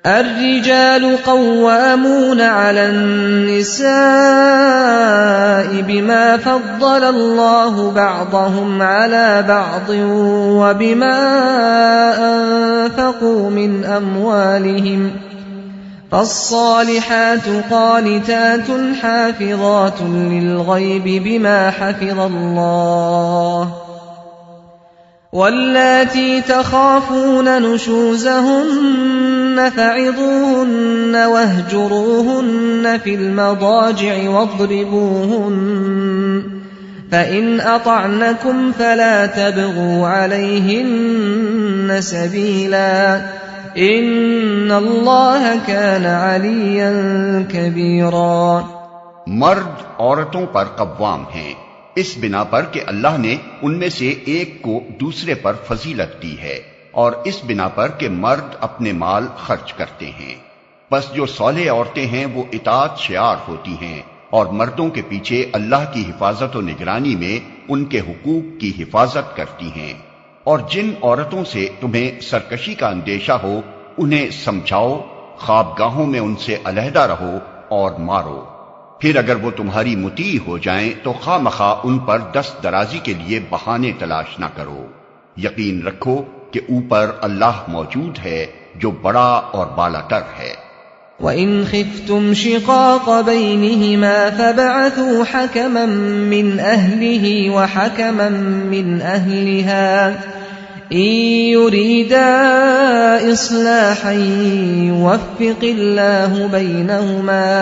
الرجال قوامون على النساء بما فضل الله بعضهم على بعض وبما أنفقوا من أموالهم فالصالحات قانتات حافظات للغيب بما حفظ الله واللاتي تخافون نشوزهن فعظوهن واهجروهن في المضاجع واضربوهن فإن أطعنكم فلا تبغوا عليهن سبيلا ان اللہ کان علیا کبیرا۔ مرد عورتوں پر قوام ہیں اس بنا پر کہ اللہ نے ان میں سے ایک کو دوسرے پر فضیلت دی ہے، اور اس بنا پر کہ مرد اپنے مال خرچ کرتے ہیں۔ بس جو صالح عورتیں ہیں وہ اطاعت شعار ہوتی ہیں، اور مردوں کے پیچھے اللہ کی حفاظت و نگرانی میں ان کے حقوق کی حفاظت کرتی ہیں۔ اور جن عورتوں سے تمہیں سرکشی کا اندیشہ ہو انہیں سمجھاؤ، خوابگاہوں میں ان سے علیحدہ رہو اور مارو۔ پھر اگر وہ تمہاری مطیع ہو جائیں تو خواہ مخواہ ان پر دست درازی کے لیے بہانے تلاش نہ کرو۔ یقین رکھو کہ اوپر اللہ موجود ہے جو بڑا اور بالا تر ہے۔ وَإِنْ خِفْتُمْ شِقَاقَ بَيْنِهِمَا فَابْعَثُوا حَكَمًا مِّنْ أَهْلِهِ وَحَكَمًا مِّنْ أَهْلِهَا إِن يُرِيدَا إِصْلَاحًا يُوَفِّقِ اللَّهُ بَيْنَهُمَا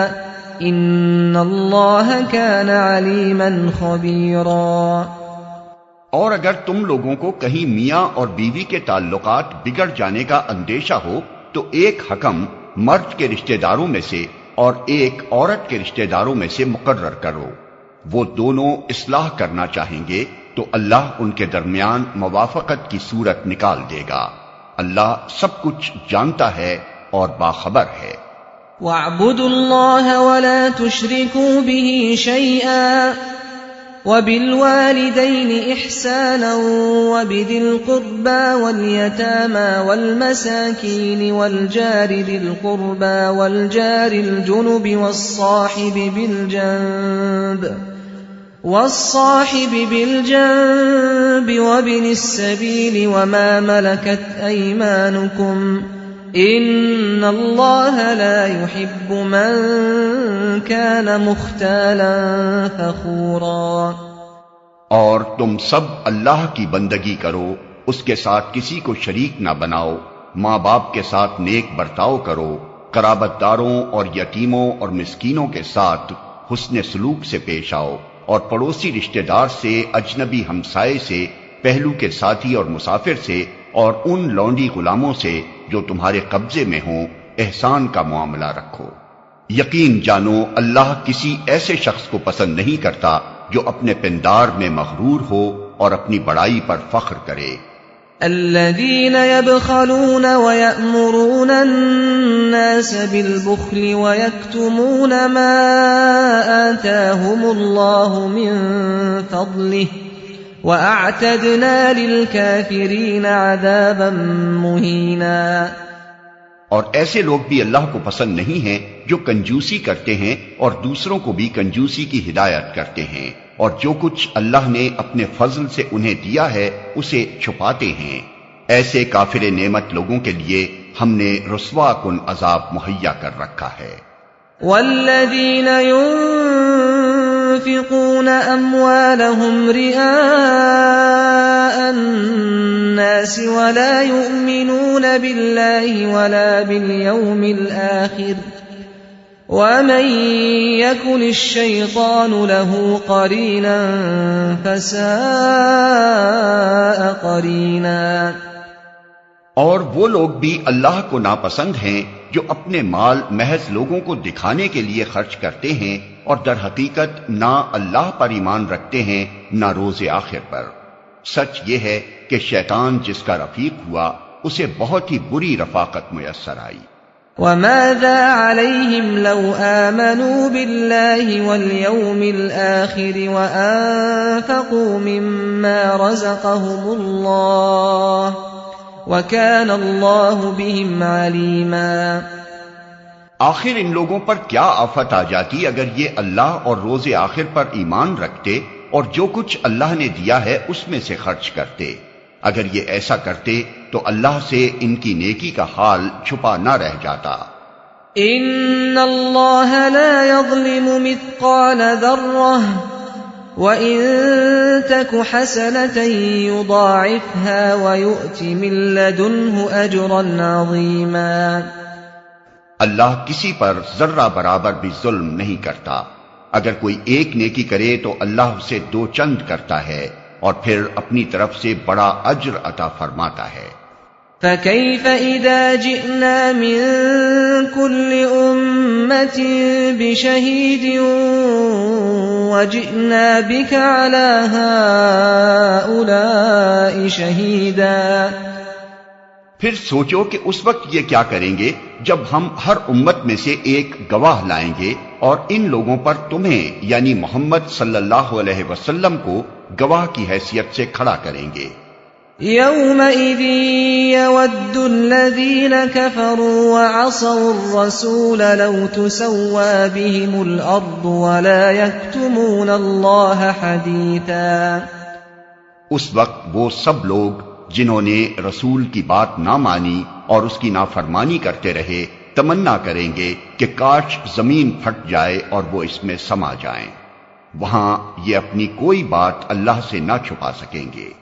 إِنَّ اللَّهَ كَانَ عَلِيمًا خَبِيرًا۔ اور اگر تم لوگوں کو کہیں میاں اور بیوی کے تعلقات بگڑ جانے کا اندیشہ ہو تو ایک حکم مرد کے رشتہ داروں میں سے اور ایک عورت کے رشتہ داروں میں سے مقرر کرو۔ وہ دونوں اصلاح کرنا چاہیں گے تو اللہ ان کے درمیان موافقت کی صورت نکال دے گا۔ اللہ سب کچھ جانتا ہے اور باخبر ہے۔ وَاعْبُدُوا اللَّهَ وَلَا تُشْرِكُوا بِهِ شَيْئًا وَبِالْوَالِدَيْنِ إِحْسَانًا وَبِذِي الْقُرْبَى وَالْيَتَامَى وَالْمَسَاكِينِ وَالْجَارِ ذِي الْقُرْبَى وَالْجَارِ الْجُنُبِ وَالصَّاحِبِ بِالْجَنبِ وَابْنِ السَّبِيلِ وَمَا مَلَكَتْ أَيْمَانُكُمْ ان اللہ لا يحب من كان مختالا فخورا۔ اور تم سب اللہ کی بندگی کرو، اس کے ساتھ کسی کو شریک نہ بناؤ، ماں باپ کے ساتھ نیک برتاؤ کرو، قرابت داروں اور یتیموں اور مسکینوں کے ساتھ حسن سلوک سے پیش آؤ، اور پڑوسی رشتہ دار سے، اجنبی ہمسائے سے، پہلو کے ساتھی اور مسافر سے، اور ان لونڈی غلاموں سے جو تمہارے قبضے میں ہوں احسان کا معاملہ رکھو۔ یقین جانو اللہ کسی ایسے شخص کو پسند نہیں کرتا جو اپنے پندار میں مغرور ہو اور اپنی بڑائی پر فخر کرے۔ الذين يبخلون ويأمرون الناس بالبخل ويكتمون ما آتاهم الله من فضله وَأَعْتَدْنَا لِلْكَافِرِينَ عَذَابًا مُهِينًا۔ اور ایسے لوگ بھی اللہ کو پسند نہیں ہیں جو کنجوسی کرتے ہیں اور دوسروں کو بھی کنجوسی کی ہدایت کرتے ہیں، اور جو کچھ اللہ نے اپنے فضل سے انہیں دیا ہے اسے چھپاتے ہیں۔ ایسے کافر نعمت لوگوں کے لیے ہم نے رسوا کن عذاب مہیا کر رکھا ہے۔ وَالَّذِينَ ينفقون اموالهم رئاء الناس ولا يؤمنون بالله ولا باليوم الاخر ومن يكن الشيطان له قرينا فساء قرينا۔ اور وہ لوگ بھی اللہ کو ناپسند ہیں جو اپنے مال محض لوگوں کو دکھانے کے لیے خرچ کرتے ہیں اور در حقیقت نہ اللہ پر ایمان رکھتے ہیں نہ روز آخر پر۔ سچ یہ ہے کہ شیطان جس کا رفیق ہوا اسے بہت ہی بری رفاقت میسر آئی۔ وَمَاذَا عَلَيْهِمْ لَوْ آمَنُوا بِاللَّهِ وَالْيَوْمِ الْآخِرِ وَأَنفَقُوا مِمَّا رَزَقَهُمُ اللَّهُ وَكَانَ اللَّهُ بِهِمْ عَلِيمًا۔ آخر ان لوگوں پر کیا آفت آ جاتی اگر یہ اللہ اور روز آخر پر ایمان رکھتے اور جو کچھ اللہ نے دیا ہے اس میں سے خرچ کرتے۔ اگر یہ ایسا کرتے تو اللہ سے ان کی نیکی کا حال چھپا نہ رہ جاتا۔ ان اللہ لا یظلم مثقال ذرہ وَإِن تَكُ حَسَنَةً يُضَاعِفْهَا وَيُؤْتِ مِن لَّدُنْهُ أَجْرًا عَظِيمًا۔ اللہ کسی پر ذرہ برابر بھی ظلم نہیں کرتا۔ اگر کوئی ایک نیکی کرے تو اللہ اسے دو چند کرتا ہے اور پھر اپنی طرف سے بڑا اجر عطا فرماتا ہے۔ فَكَيْفَ إِذَا جِئْنَا مِن كُلِّ أُمَّةٍ بِشَهِيدٍ وَجِئْنَا بِكَ عَلَى هَؤُلَاءِ شَهِيدًا۔ پھر سوچو کہ اس وقت یہ کیا کریں گے جب ہم ہر امت میں سے ایک گواہ لائیں گے اور ان لوگوں پر تمہیں یعنی محمد صلی اللہ علیہ وسلم کو گواہ کی حیثیت سے کھڑا کریں گے۔ يَوْمَئِذٍ يَوَدُّ الَّذِينَ كَفَرُوا وَعَصَوُا الرَّسُولَ لَوْ تُسَوَّىٰ بِهِمُ الْأَرْضُ وَلَا يَكْتُمُونَ اللَّهَ حَدِيثًا۔ اس وقت وہ سب لوگ جنہوں نے رسول کی بات نہ مانی اور اس کی نافرمانی کرتے رہے تمنا کریں گے کہ کاش زمین پھٹ جائے اور وہ اس میں سما جائیں۔ وہاں یہ اپنی کوئی بات اللہ سے نہ چھپا سکیں گے۔